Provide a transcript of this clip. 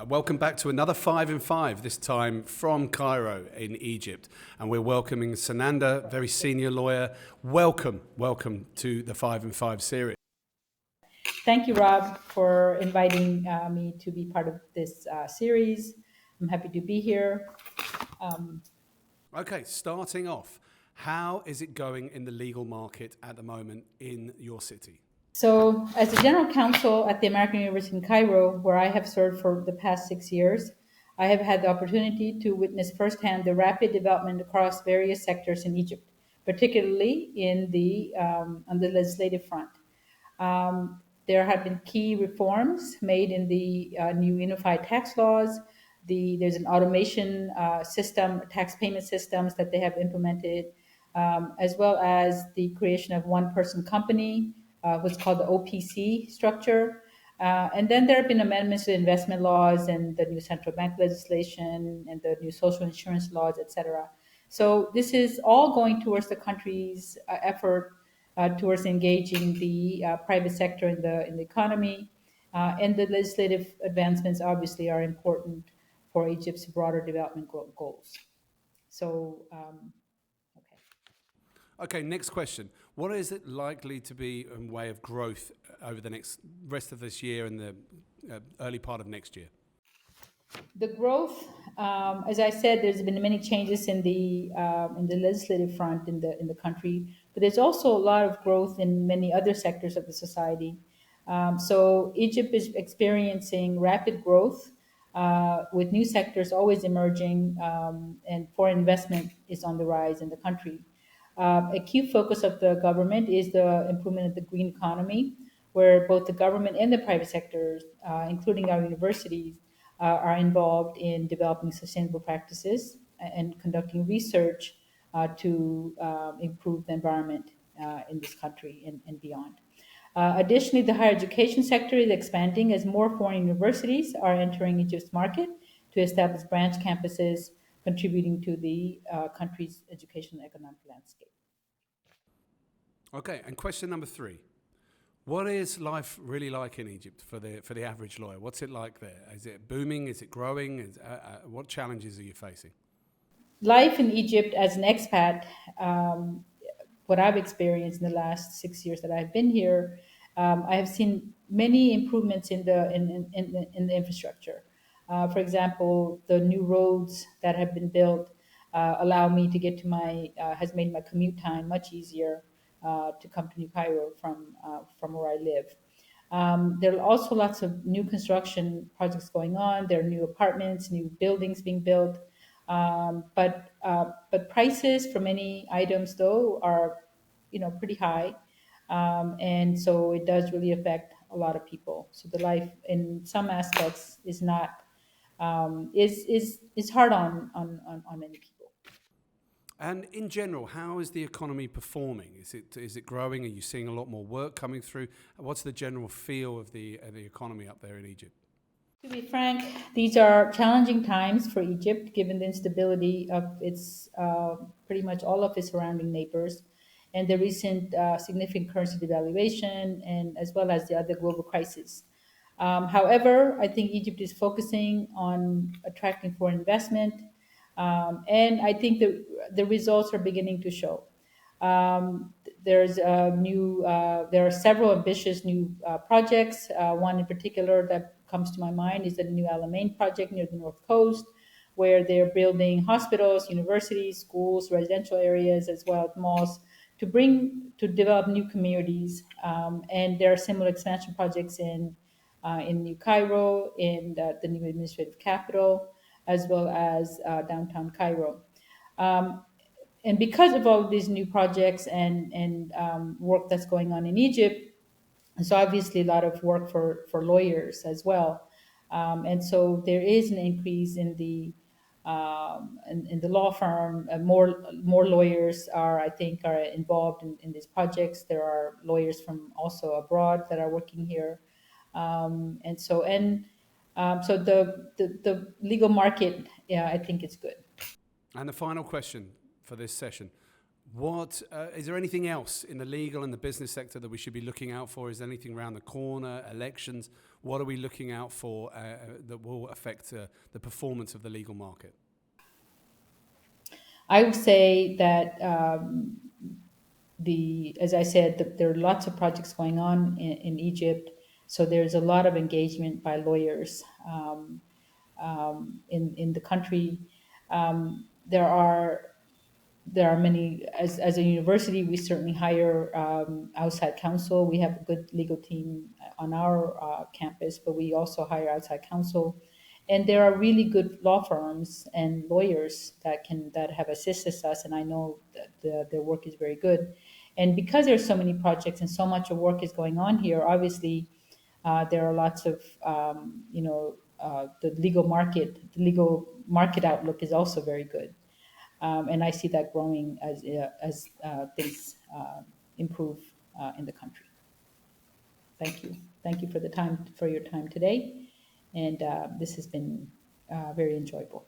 Welcome back to another 5 in 5, this time from Cairo in Egypt. And we're welcoming Sunanda, very senior lawyer. Welcome to the 5 in 5 series. Thank you, Rob, for inviting me to be part of this series. I'm happy to be here. Okay, starting off, how is it going in the legal market at the moment in your city? So, as the General Counsel at the American University in Cairo, where I have served for the past 6 years, I have had the opportunity to witness firsthand the rapid development across various sectors in Egypt, particularly on the legislative front. There have been key reforms made in the new unified tax laws. There's an automation system, tax payment systems that they have implemented, as well as the creation of one-person company, what's called the OPC structure. And then there have been amendments to investment laws and the new central bank legislation and the new social insurance laws, et cetera. So this is all going towards the country's effort towards engaging the private sector in the economy. And the legislative advancements obviously are important for Egypt's broader development goals. So, okay. Okay, next question. What is it likely to be in way of growth over the next rest of this year and the early part of next year? The growth, as I said, there's been many changes in the legislative front in the country, but there's also a lot of growth in many other sectors of the society. So Egypt is experiencing rapid growth with new sectors always emerging, and foreign investment is on the rise in the country. A key focus of the government is the improvement of the green economy, where both the government and the private sectors, including our universities, are involved in developing sustainable practices and conducting research to improve the environment in this country and beyond. Additionally, the higher education sector is expanding as more foreign universities are entering Egypt's market to establish branch campuses, contributing to the country's education and economic landscape. Okay, and question number 3. What is life really like in Egypt for the average lawyer? What's it like there? Is it booming? Is it growing? What challenges are you facing? Life in Egypt as an expat, what I've experienced in the last 6 years that I've been here, I have seen many improvements in the infrastructure. For example, the new roads that have been built allow me to get to has made my commute time much easier to come to New Cairo from where I live. There are also lots of new construction projects going on. There are new apartments, new buildings being built. But prices for many items, though, are pretty high, and so it does really affect a lot of people. So the life in some aspects is not is hard on many people. And in general, how is the economy performing? Is it growing? Are you seeing a lot more work coming through? What's the general feel of the economy up there in Egypt? To be frank, these are challenging times for Egypt, given the instability of its pretty much all of its surrounding neighbors, and the recent significant currency devaluation, and as well as the other global crisis. However, I think Egypt is focusing on attracting foreign investment, and I think the results are beginning to show. There are several ambitious new projects. One in particular that comes to my mind is the new Alamein project near the North Coast, where they're building hospitals, universities, schools, residential areas, as well as malls to develop new communities. And there are similar expansion projects in New Cairo, in the new administrative capital, as well as downtown Cairo. And because of all of these new projects and work that's going on in Egypt, it's obviously a lot of work for lawyers as well. And so there is an increase in the law firm. More lawyers I think, are involved in these projects. There are lawyers from also abroad that are working here. So the legal market, yeah, I think it's good. And the final question for this session. What is there anything else in the legal and the business sector that we should be looking out for? Is there anything around the corner, elections? What are we looking out for that will affect the performance of the legal market? I would say that as I said, there are lots of projects going on in Egypt, so there's a lot of engagement by lawyers in the country. There are many, as a university, we certainly hire outside counsel. We have a good legal team on our campus, but we also hire outside counsel. And there are really good law firms and lawyers that have assisted us, and I know that their work is very good. And because there's so many projects and so much of work is going on here, obviously there are lots of the legal market outlook is also very good. And I see that growing as things improve in the country. Thank you. Thank you for your time today, and this has been very enjoyable.